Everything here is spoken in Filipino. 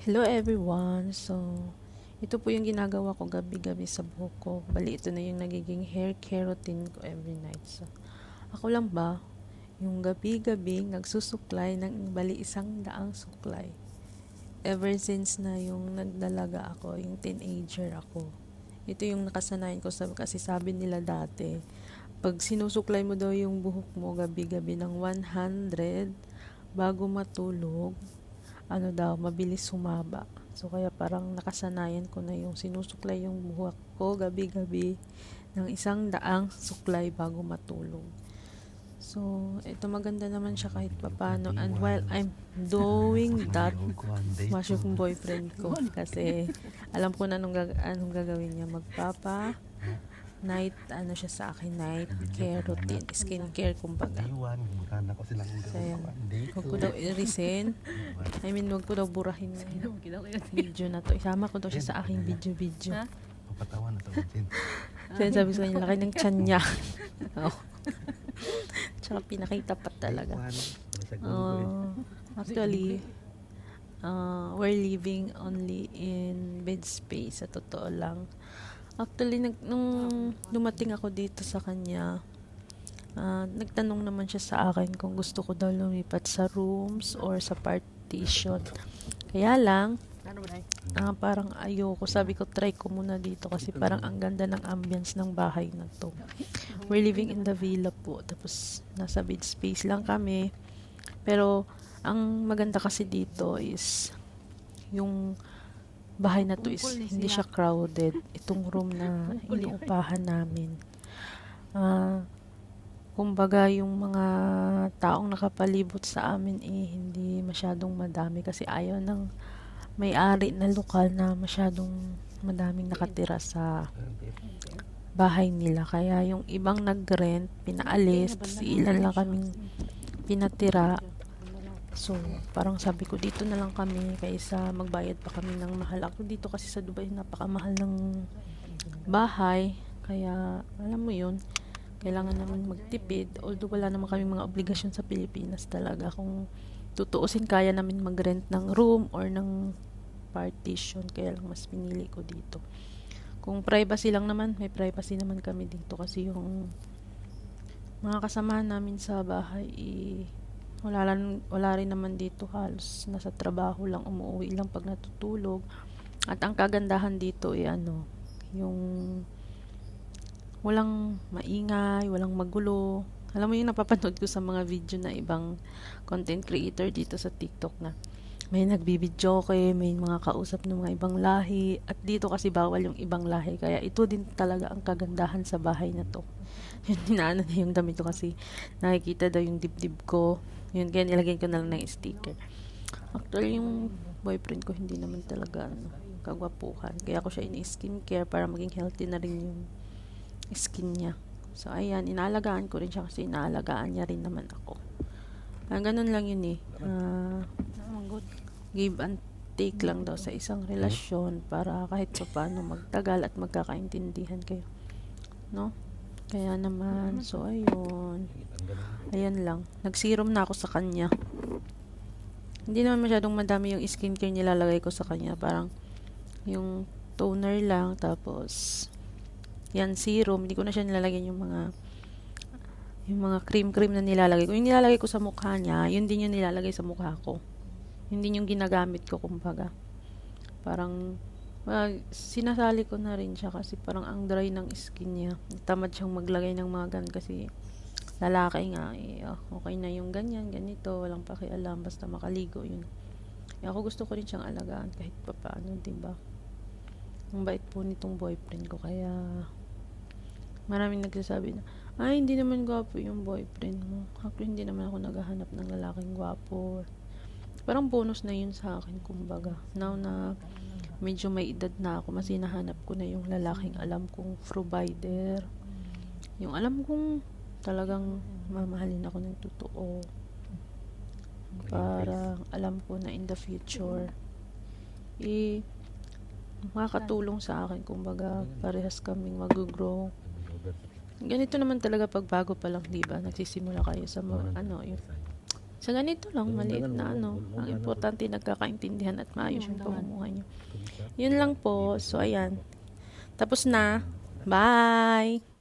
Hello everyone! So, ito po yung ginagawa ko gabi-gabi sa buhok ko. Bali, ito na yung nagiging hair care routine ko every night. So, ako lang ba, yung gabi-gabi nagsusuklay ng bali 100 suklay. Ever since na yung nagdalaga ako, yung teenager ako. Ito yung nakasanayan ko kasi sabi nila dati, pag sinusuklay mo daw yung buhok mo gabi-gabi ng 100 bago matulog, ano daw, mabilis humaba. So, kaya parang nakasanayan ko na yung sinusuklay yung buhok ko gabi-gabi ng 100 suklay bago matulog. So, ito maganda naman siya kahit papano. And while I'm doing that, masyo kong boyfriend ko. Kasi, alam ko na anong gagawin niya. Night, ano siya sa akin, night care routine, skincare kumbaga. So, ayan. Huwag ko daw i-resin. I mean, huwag ko daw burahin yung video na to. Isama ko daw siya sa aking video. Papatawan na sa usin. So, sabi ko sa kanya, laki ng tiyan niya. Oh. Tsaka pinakita pa talaga. Actually, we're living only in bed space, sa totoo lang. Actually, nung dumating ako dito sa kanya, nagtanong naman siya sa akin kung gusto ko daw lumipat sa rooms or sa partition. Kaya lang, parang ayoko. Sabi ko, try ko muna dito kasi parang ang ganda ng ambience ng bahay na to. We're living in the villa po. Tapos, nasa bed space lang kami. Pero, ang maganda kasi dito is, yung bahay na to is hindi siya crowded. Itong room na iniupahan namin. Kumbaga yung mga taong nakapalibot sa amin hindi masyadong madami kasi ayaw ng may-ari na lokal na masyadong madaming nakatira sa bahay nila. Kaya yung ibang nag-rent, pinaalis, si ilan lang kaming pinatira. So, parang sabi ko, dito na lang kami kaysa magbayad pa kami ng mahal. Ako dito kasi sa Dubai, napakamahal ng bahay. Kaya, alam mo yun, kailangan naman magtipid. Although wala naman kami mga obligasyon sa Pilipinas talaga. Kung tutuusin, kaya namin mag-rent ng room or ng partition. Kaya lang mas pinili ko dito. Kung privacy lang naman, may privacy naman kami dito. Kasi yung mga kasama namin sa bahay, wala rin naman dito, halos nasa trabaho lang, umuwi lang pag natutulog. At ang kagandahan dito yung walang maingay, walang magulo. Alam mo yung napapanood ko sa mga video na ibang content creator dito sa TikTok na may nagbibidyoke, may mga kausap ng mga ibang lahi, at dito kasi bawal yung ibang lahi, kaya ito din talaga ang kagandahan sa bahay na to. Yun, inaano na yung damit ko kasi nakikita daw yung dibdib ko. Yun, kaya nilagay ko na lang ng sticker. Actually, yung boyfriend ko hindi naman talaga kagwapuhan. Kaya ako siya ini-skincare para maging healthy na rin yung skin niya. So, ayan, inaalagaan ko rin siya kasi inaalagaan niya rin naman ako. Ganun lang yun eh. Give and take lang daw sa isang relasyon para kahit pa paano magtagal at magkakaintindihan kayo. No? Kaya naman, so ayun. Ayan lang. Nag-serum na ako sa kanya. Hindi naman masyadong madami yung skincare nilalagay ko sa kanya. Parang yung toner lang, tapos yan, serum. Hindi ko na siya nilalagyan yung mga cream na nilalagay ko. Yung nilalagay ko sa mukha niya, yun din yung nilalagay sa mukha ko. Hindi yung ginagamit ko, kumbaga. Parang, sinasali ko na rin siya kasi parang ang dry ng skin niya. Tamad siyang maglagay ng mga ganun kasi lalaki nga, okay na yung ganyan, ganito, walang pakialam, basta makaligo yun. Ako gusto ko rin siyang alagaan kahit pa paano, diba? Ang bait po nitong boyfriend ko, kaya maraming nagsasabi na, ay, hindi naman gwapo yung boyfriend mo. Actually, hindi naman ako naghahanap ng lalaking gwapo. Parang bonus na yun sa akin, kumbaga. Now na medyo may edad na ako, mas hinahanap ko na yung lalaking alam kong provider. Yung alam kong talagang mamahalin ako ng totoo. Para alam ko na in the future, makakatulong sa akin, kumbaga parehas kaming mag-grow. Ganito naman talaga pag bago pa lang, diba? Nagsisimula kayo sa yung Sa ganito lang, maliit na ano. Ang importante, nagkakaintindihan at maayos yung pamumuhay nyo. Yun lang po. So, ayan. Tapos na. Bye!